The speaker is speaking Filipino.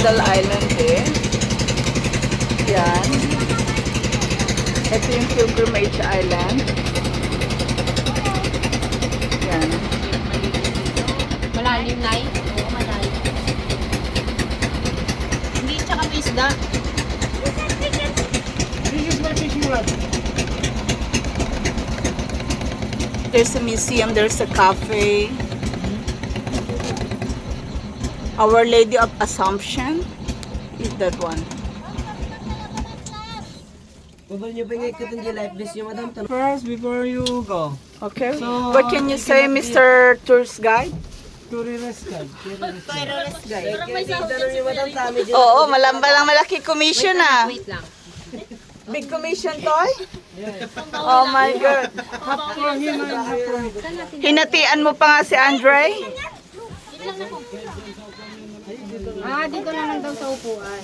Sandal Island eh. Yan. Ito yung Pilgrimage Island. Yan. Malalim na eh. Oo, malalim. Hindi, tsaka may isda. There's a museum, there's a cafe. Our Lady of Assumption is that one. First, before you go, Okay. So, What can you say, Mr. Tourist Guide? tourist guide. Oo, lang malaki commission ah. Wait lang. Big commission, Toy? Oh my God. Half for him and half for me. Hinatian mo pa nga si Andre? Dito lang ako. Dito lang daw sa upuan.